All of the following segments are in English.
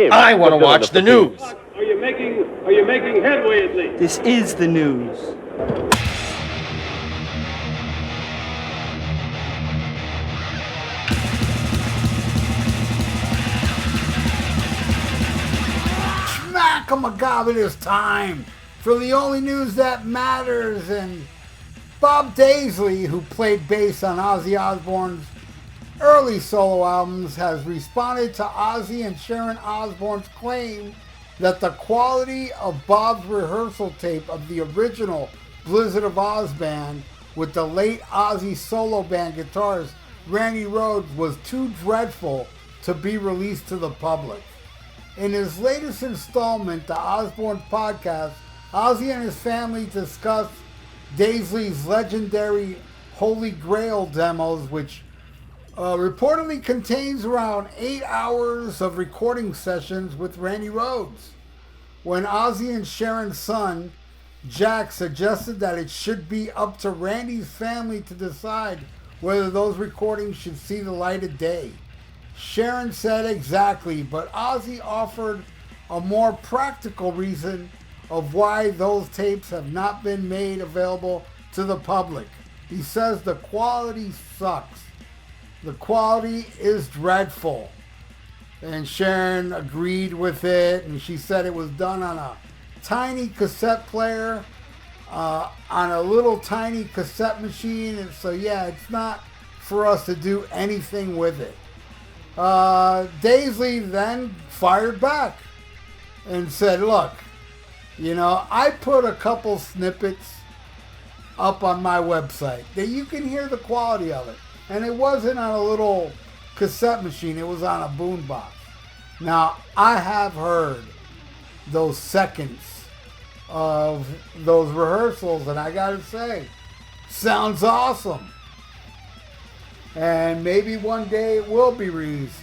him. I want to watch the news. Are you making headway at least? This is the news. Schmack-a-magob, it is time for the only news that matters. And Bob Daisley, who played bass on Ozzy Osbourne's early solo albums, has responded to Ozzy and Sharon Osbourne's claim that the quality of Bob's rehearsal tape of the original Blizzard of Oz band with the late Ozzy solo band guitarist Randy Rhoads was too dreadful to be released to the public. In his latest installment, the Osbourne podcast, Ozzy and his family discussed Daisley's legendary Holy Grail demos, which reportedly contains around 8 hours of recording sessions with Randy Rhoads. When Ozzy and Sharon's son, Jack, suggested that it should be up to Randy's family to decide whether those recordings should see the light of day, Sharon said exactly, but Ozzy offered a more practical reason of why those tapes have not been made available to the public. He says the quality sucks. The quality is dreadful. And Sharon agreed with it, and she said it was done on a tiny cassette player, on a little tiny cassette machine, and so yeah, it's not for us to do anything with it. Daisley then fired back and said, look, I put a couple snippets up on my website that you can hear the quality of it. And it wasn't on a little cassette machine, it was on a boombox. Now, I have heard those seconds of those rehearsals, and I gotta say, sounds awesome. And maybe one day it will be released.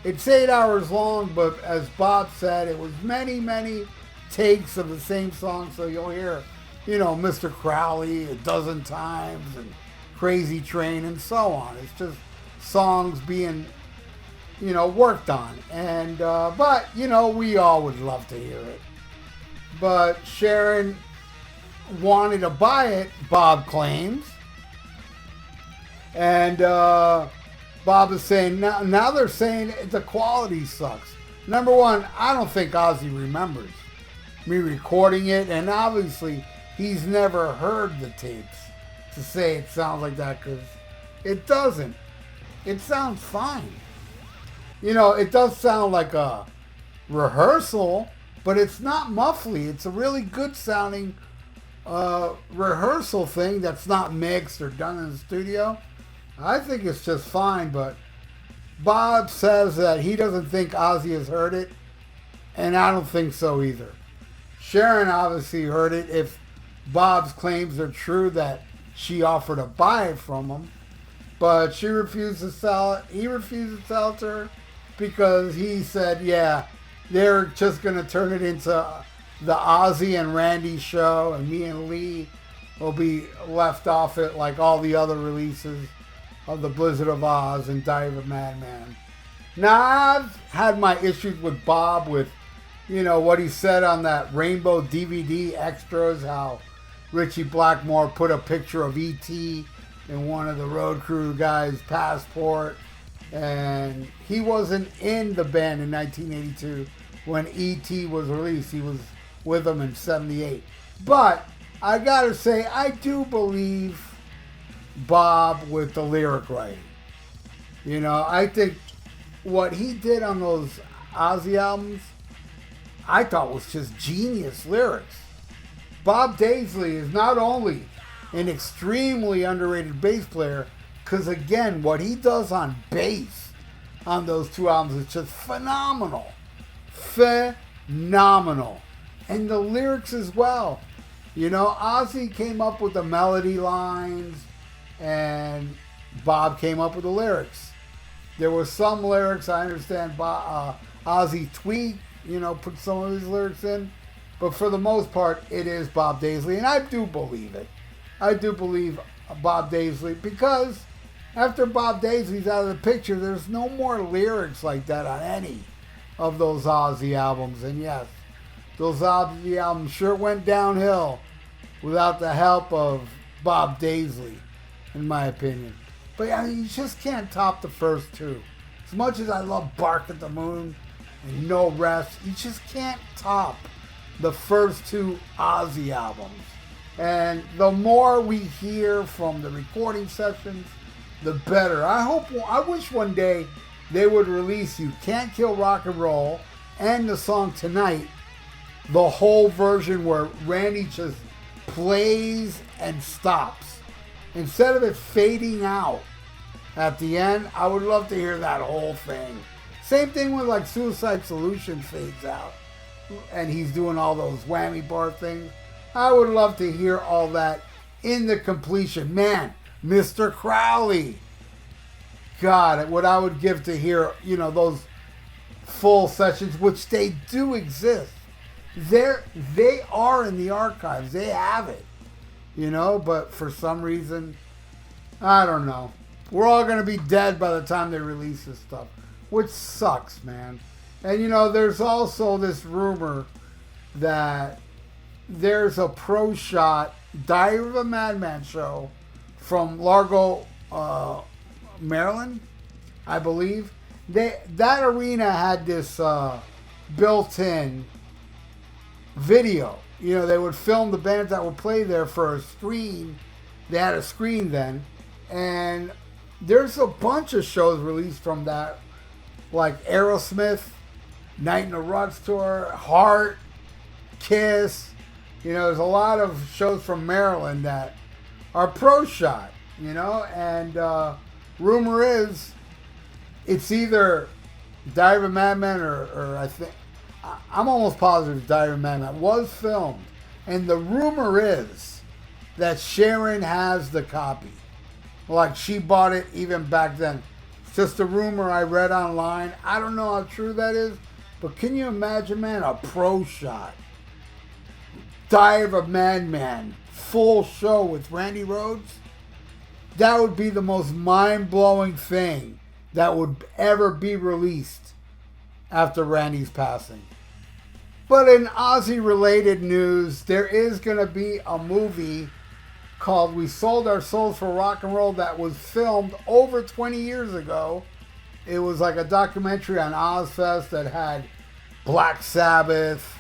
It's 8 hours long, but as Bob said, it was many, many takes of the same song, so you'll hear, Mr. Crowley a dozen times and Crazy Train and so on. It's just songs being, worked on. And, but, we all would love to hear it. But Sharon wanted to buy it, Bob claims. And Bob is saying, now they're saying the quality sucks. Number one, I don't think Ozzy remembers me recording it, and obviously he's never heard the tapes to say it sounds like that, because it doesn't. It sounds fine. It does sound like a rehearsal, but it's not muffly. It's a really good sounding rehearsal thing that's not mixed or done in the studio. I think it's just fine, but Bob says that he doesn't think Ozzy has heard it, and I don't think so either. Sharon obviously heard it if Bob's claims are true that she offered to buy it from him, but she refused to sell it. He refused to sell it to her because he said, yeah, they're just going to turn it into the Ozzy and Randy show, and me and Lee will be left off it like all the other releases of the Blizzard of Oz and Diary of a Madman. Now, I've had my issues with Bob with, what he said on that Rainbow DVD extras, how Richie Blackmore put a picture of E.T. in one of the road crew guys' passport, and he wasn't in the band in 1982 when E.T. was released. He was with them in 78. But I gotta say, I do believe Bob with the lyric writing. I think what he did on those Ozzy albums, I thought was just genius lyrics. Bob Daisley is not only an extremely underrated bass player, because again, what he does on bass on those two albums is just phenomenal. Phenomenal. And the lyrics as well. Ozzy came up with the melody lines, and Bob came up with the lyrics. There were some lyrics, I understand, Ozzy tweaked, put some of his lyrics in. But for the most part, it is Bob Daisley, and I do believe it. I do believe Bob Daisley, because after Bob Daisley's out of the picture, there's no more lyrics like that on any of those Ozzy albums. And yes, those Ozzy albums sure went downhill without the help of Bob Daisley, in my opinion. But I mean, you just can't top the first two. As much as I love Bark at the Moon and No Rest, you just can't top the first two Ozzy albums. And the more we hear from the recording sessions, the better. I wish one day they would release You Can't Kill Rock and Roll and the song Tonight, the whole version where Randy just plays and stops. Instead of it fading out at the end, I would love to hear that whole thing. Same thing with like Suicide Solution fades out and he's doing all those whammy bar things. I would love to hear all that in the completion. Man, Mr. Crowley. God, what I would give to hear, those full sessions, which they do exist. They are in the archives. They have it. But for some reason, I don't know. We're all going to be dead by the time they release this stuff, which sucks, man. And, there's also this rumor that there's a pro shot Diary of a Madman show from Largo, Maryland, I believe. That arena had this built-in video. They would film the bands that would play there for a screen. They had a screen then. And there's a bunch of shows released from that, like Aerosmith, Night in the Ruts Tour, Heart, Kiss. There's a lot of shows from Maryland that are pro shot, and rumor is it's either Diary of a Madman or I'm almost positive Diary of a Madman was filmed. And the rumor is that Sharon has the copy. Like she bought it even back then. It's just a rumor I read online. I don't know how true that is, but can you imagine, man, a pro shot? Diary of a Madman, full show with Randy Rhoads? That would be the most mind-blowing thing that would ever be released after Randy's passing. But in Ozzy-related news, there is going to be a movie called We Sold Our Souls for Rock and Roll that was filmed over 20 years ago. It was like a documentary on Ozfest that had Black Sabbath,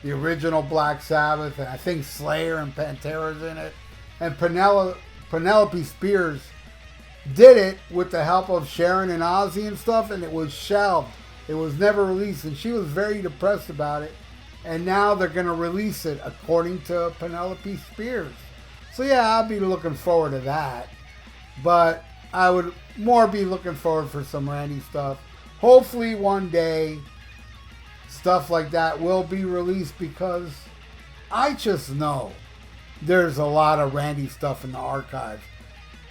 the original Black Sabbath, and I think Slayer and Pantera's in it. And Penelope Spears did it with the help of Sharon and Ozzy and stuff, and it was shelved. It was never released, and she was very depressed about it. And now they're going to release it, according to Penelope Spears. So yeah, I'll be looking forward to that. But I would more be looking forward for some Randy stuff. Hopefully one day stuff like that will be released, because I just know there's a lot of Randy stuff in the archives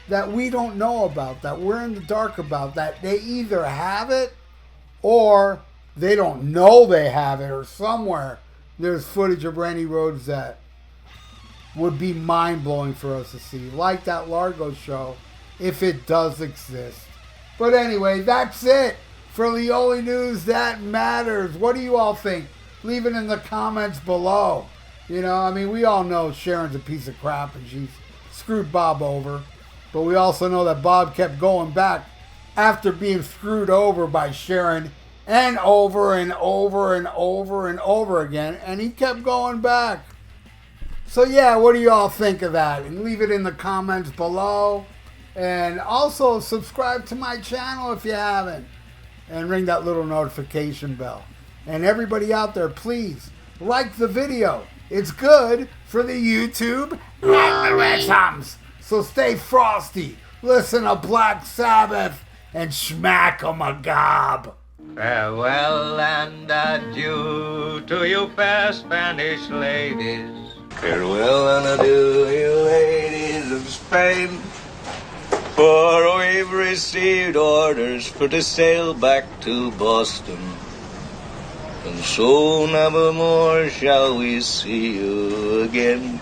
that we don't know about, that we're in the dark about, that they either have it or they don't know they have it, or somewhere there's footage of Randy Rhoads that would be mind-blowing for us to see, like that Largo show, if it does exist. But anyway, that's it for the only news that matters. What do you all think? Leave it in the comments below. We all know Sharon's a piece of crap and she's screwed Bob over. But we also know that Bob kept going back after being screwed over by Sharon, and over and over and over and over again. And he kept going back. So yeah, what do you all think of that? And leave it in the comments below. And also subscribe to my channel if you haven't. And ring that little notification bell. And everybody out there, please like the video. It's good for the YouTube algorithms. So stay frosty. Listen to Black Sabbath and smack 'em a gob. Farewell and adieu to you fair Spanish ladies. Farewell and adieu, you ladies of Spain. For we've received orders for to sail back to Boston. And so never more shall we see you again.